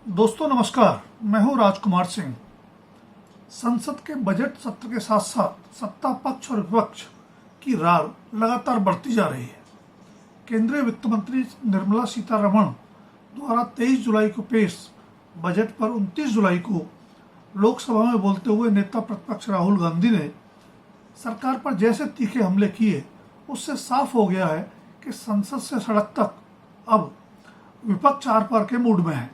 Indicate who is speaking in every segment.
Speaker 1: दोस्तों नमस्कार, मैं हूं राजकुमार सिंह। संसद के बजट सत्र के साथ साथ सत्ता पक्ष और विपक्ष की रार लगातार बढ़ती जा रही है। केंद्रीय वित्त मंत्री निर्मला सीतारमण द्वारा 23 जुलाई को पेश बजट पर 29 जुलाई को लोकसभा में बोलते हुए नेता प्रतिपक्ष राहुल गांधी ने सरकार पर जैसे तीखे हमले किए, उससे साफ हो गया है कि संसद से सड़क तक अब विपक्ष आर पार के मूड में है।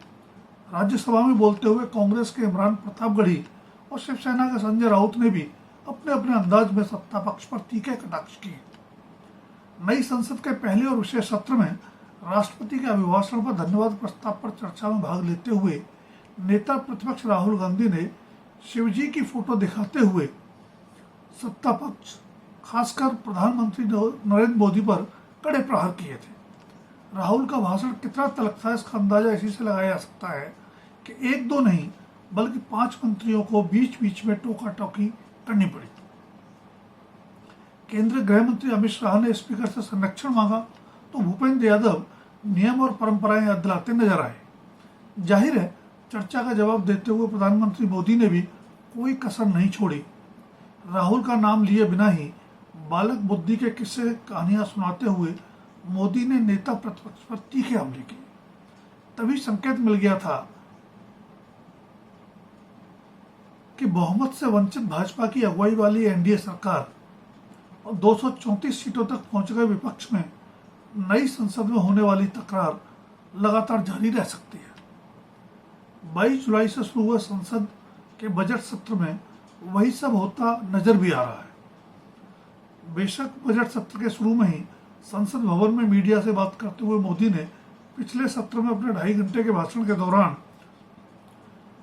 Speaker 1: राज्यसभा में बोलते हुए कांग्रेस के इमरान प्रतापगढ़ी और शिवसेना के संजय राउत ने भी अपने अपने अंदाज में सत्ता पक्ष पर तीखे कटाक्ष किए। नई संसद के पहले और विशेष सत्र में राष्ट्रपति के अभिभाषण पर धन्यवाद प्रस्ताव पर चर्चा में भाग लेते हुए नेता प्रतिपक्ष राहुल गांधी ने शिवजी की फोटो दिखाते हुए सत्ता पक्ष, खासकर प्रधानमंत्री नरेंद्र मोदी पर कड़े प्रहार किए थे। राहुल का भाषण कितना तल्ख था, इसका अंदाजा इसी से लगाया जा सकता है कि एक दो नहीं बल्कि 5 मंत्रियों को बीच बीच में टोका टोकी करनी पड़ी। केंद्रीय गृह मंत्री अमित शाह ने स्पीकर से संरक्षण मांगा तो भूपेंद्र यादव नियम और परंपराएं याद दिलाते नजर आए। जाहिर है, चर्चा का जवाब देते हुए प्रधानमंत्री मोदी ने भी कोई कसर नहीं छोड़ी। राहुल का नाम लिए बिना ही बालक बुद्धि के किस्से कहानियां सुनाते हुए मोदी ने नेता प्रतिपक्ष पर तीखे हमले किए। तभी संकेत मिल गया था कि बहुमत से वंचित भाजपा की अगुवाई वाली एनडीए सरकार और 234 सीटों तक पहुंच गए विपक्ष में नई संसद में होने वाली तकरार लगातार जारी रह सकती है। 22 जुलाई से शुरू हुए संसद के बजट सत्र में वही सब होता नजर भी आ रहा है। बेशक बजट सत्र के शुरू में ही संसद भवन में मीडिया से बात करते हुए मोदी ने पिछले सत्र में अपने 2.5 घंटे के भाषण के दौरान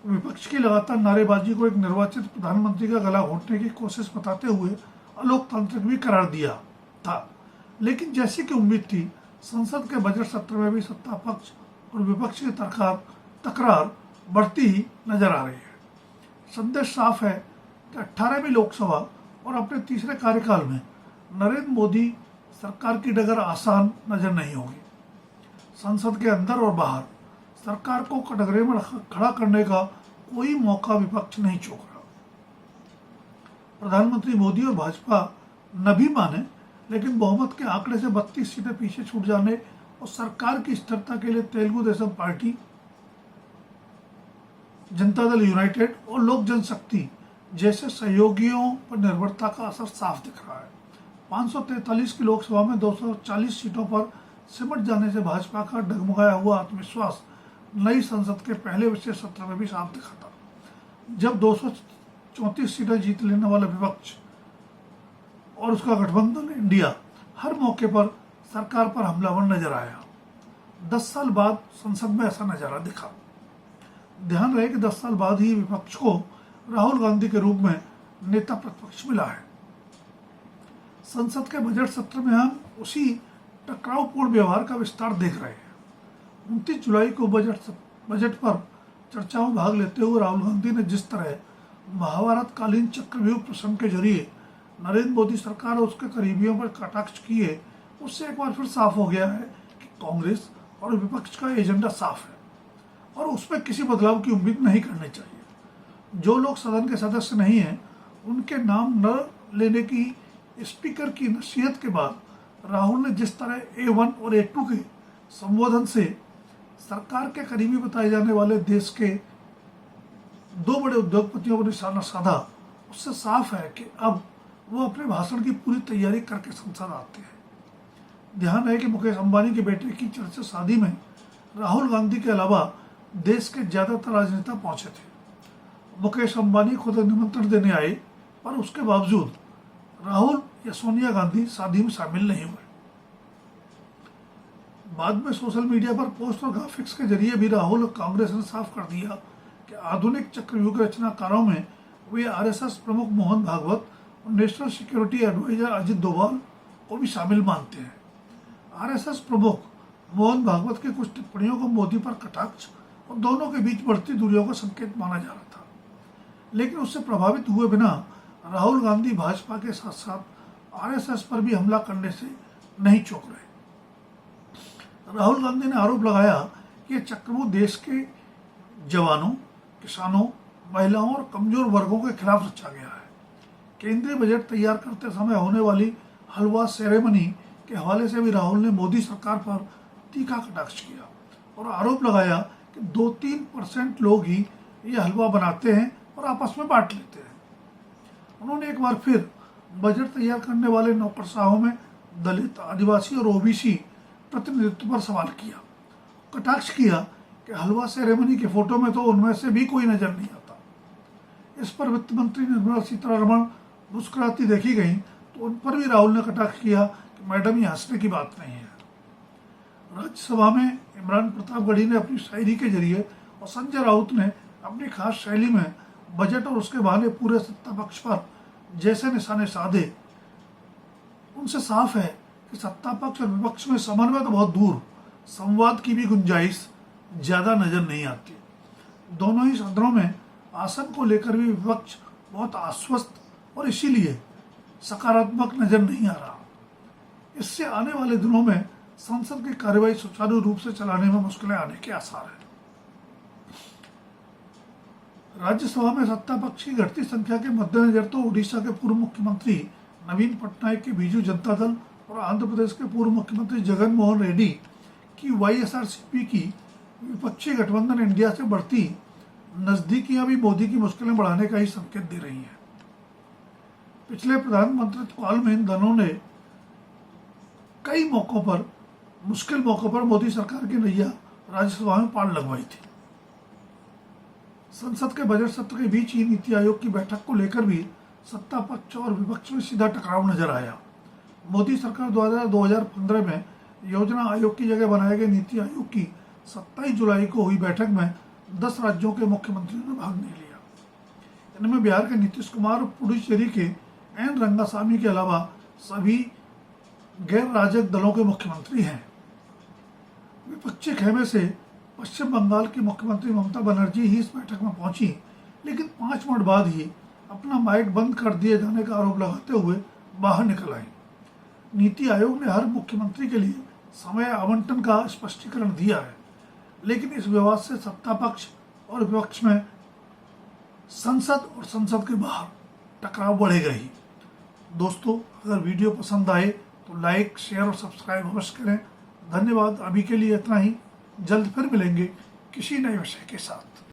Speaker 1: विपक्ष की लगातार नारेबाजी को एक निर्वाचित प्रधानमंत्री का गला घोंटने की कोशिश बताते हुए अलोकतांत्रिक भी करार दिया था। लेकिन जैसी कि उम्मीद थी, संसद के बजट सत्र में भी सत्ता पक्ष और विपक्ष की तकरार बढ़ती ही नजर आ रही है। संदेश साफ है कि 18वीं लोकसभा और अपने तीसरे कार्यकाल में नरेंद्र मोदी सरकार की डगर आसान नजर नहीं होगी। संसद के अंदर और बाहर सरकार को कटघरे में खड़ा करने का कोई मौका विपक्ष नहीं चूक रहा। प्रधानमंत्री मोदी और भाजपा न भी माने, लेकिन बहुमत के आंकड़े से 32 सीटें पीछे छूट जाने और सरकार की स्थिरता के लिए तेलुगु देशम पार्टी, जनता दल यूनाइटेड और लोक जनशक्ति जैसे सहयोगियों पर निर्भरता का असर साफ दिख रहा है। 543 की लोकसभा में 240 सीटों पर सिमट जाने से भाजपा का डगमगाया हुआ आत्मविश्वास नई संसद के पहले विशेष सत्र में भी साफ दिखा था, जब 234 सीटें जीत लेने वाला विपक्ष और उसका गठबंधन इंडिया हर मौके पर सरकार पर हमलावर नजर आया। 10 साल बाद संसद में ऐसा नजारा दिखा। ध्यान रहे कि 10 साल बाद ही विपक्ष को राहुल गांधी के रूप में नेता प्रतिपक्ष मिला है। संसद के बजट सत्र में हम उसी टकरावपूर्ण व्यवहार का विस्तार देख रहे हैं। 29 जुलाई को बजट पर चर्चा में भाग लेते हुए राहुल गांधी ने जिस तरह महाभारत कालीन चक्रव्यूह प्रसंग के जरिए नरेंद्र मोदी सरकार और उसके करीबियों पर कटाक्ष किए, उससे एक बार फिर साफ हो गया है कि कांग्रेस और विपक्ष का एजेंडा साफ है और उसमें किसी बदलाव की उम्मीद नहीं करनी चाहिए। जो लोग सदन के सदस्य नहीं हैं, उनके नाम न लेने की स्पीकर की नसीहत के बाद राहुल ने जिस तरह A1 और A2 के संबोधन से सरकार के करीबी बताए जाने वाले देश के 2 बड़े उद्योगपतियों को निशाना साधा, उससे साफ है कि अब वो अपने भाषण की पूरी तैयारी करके संसद आते हैं। ध्यान है कि मुकेश अंबानी के बेटे की चर्चित शादी में राहुल गांधी के अलावा देश के ज्यादातर राजनेता पहुंचे थे। मुकेश अंबानी खुद निमंत्रण देने आए, पर उसके बावजूद राहुल या सोनिया गांधी शादी में शामिल नहीं हुए। बाद में सोशल मीडिया पर पोस्ट और ग्राफिक्स के जरिए भी राहुल और कांग्रेस ने साफ कर दिया कि आधुनिक चक्रव्यूह के रचनाकारों में वे आरएसएस प्रमुख मोहन भागवत और national security adviser Ajit Doval को भी शामिल मानते हैं। आरएसएस प्रमुख मोहन भागवत की कुछ टिप्पणियों को मोदी पर कटाक्ष और दोनों के बीच बढ़ती दूरियों का संकेत माना जा रहा था, लेकिन उससे प्रभावित हुए बिना राहुल गांधी भाजपा के साथ साथ आरएसएस पर भी हमला करने से नहीं चूक रहे। राहुल गांधी ने आरोप लगाया कि यह चक्रव्यूह देश के जवानों, किसानों, महिलाओं और कमजोर वर्गों के खिलाफ रचा गया है। केंद्रीय बजट तैयार करते समय होने वाली हलवा सेरेमनी के हवाले से भी राहुल ने मोदी सरकार पर तीखा कटाक्ष किया और आरोप लगाया कि 2-3% लोग ही ये हलवा बनाते हैं और आपस में बांट लेते हैं। उन्होंने एक बार फिर बजट तैयार करने वाले नौकरशाहों में दलित, आदिवासी और ओबीसी प्रतिनिधित्व पर सवाल किया। कटाक्ष किया कि हलवा सेरेमनी के फोटो में तो उनमें से भी कोई नजर नहीं आता। इस पर वित्त मंत्री निर्मला सीतारमण मुस्कुराती देखी गई तो उन पर भी राहुल ने कटाक्ष किया कि मैडम ये हंसने की बात नहीं है। राज्यसभा में इमरान प्रतापगढ़ी ने अपनी शायरी के जरिए और संजय राउत ने अपनी खास शैली में बजट और उसके बहाने पूरे सत्ता पक्ष पर जैसे निशाने साधे। उनसे साफ है कि सत्ता पक्ष और विपक्ष में समन्वय तो बहुत दूर, संवाद की भी गुंजाइश ज्यादा नजर नहीं आती। दोनों ही सदनों में आसन को लेकर भी विपक्ष बहुत आश्वस्त और इसीलिए सकारात्मक नजर नहीं आ रहा। इससे आने वाले दिनों में संसद की कार्यवाही सुचारू रूप से चलाने में मुश्किलें आने के आसार हैं। राज्यसभा में सत्ता पक्ष की घटती संख्या के मद्देनजर तो उड़ीसा के पूर्व मुख्यमंत्री नवीन पटनायक के बीजू जनता दल और आंध्र प्रदेश के पूर्व मुख्यमंत्री जगन मोहन रेड्डी की वाईएसआरसीपी की विपक्षी गठबंधन इंडिया से बढ़ती नजदीकियां भी मोदी की मुश्किलें बढ़ाने का ही संकेत दे रही हैं। पिछले प्रधानमंत्री काल में इन दलों ने कई मुश्किल मौकों पर मोदी सरकार की नैया राज्यसभा में पार लगवाई थी। संसद के बजट सत्र के बीच ही नीति आयोग की बैठक को लेकर भी सत्ता पक्ष और विपक्ष में सीधा टकराव नजर आया। मोदी सरकार द्वारा 2015 में योजना आयोग की जगह बनाए गए नीति आयोग की 27 जुलाई को हुई बैठक में 10 राज्यों के मुख्यमंत्रियों ने भाग नहीं लिया। इनमें बिहार के नीतीश कुमार और पुडुचेरी के एन रंगासामी के अलावा सभी गैर राजग दलों के मुख्यमंत्री हैं। विपक्षी खेमे से पश्चिम बंगाल की मुख्यमंत्री ममता बनर्जी ही इस बैठक में पहुंची, लेकिन 5 मिनट बाद ही अपना माइक बंद कर दिए जाने का आरोप लगाते हुए बाहर निकल आई। नीति आयोग ने हर मुख्यमंत्री के लिए समय आवंटन का स्पष्टीकरण दिया है, लेकिन इस विवाद से सत्ता पक्ष और विपक्ष में संसद और संसद के बाहर टकराव बढ़ेगा ही। दोस्तों, अगर वीडियो पसंद आए तो लाइक, शेयर और सब्सक्राइब अवश्य करें। धन्यवाद। अभी के लिए इतना ही। जल्द फिर मिलेंगे किसी नए विषय के साथ।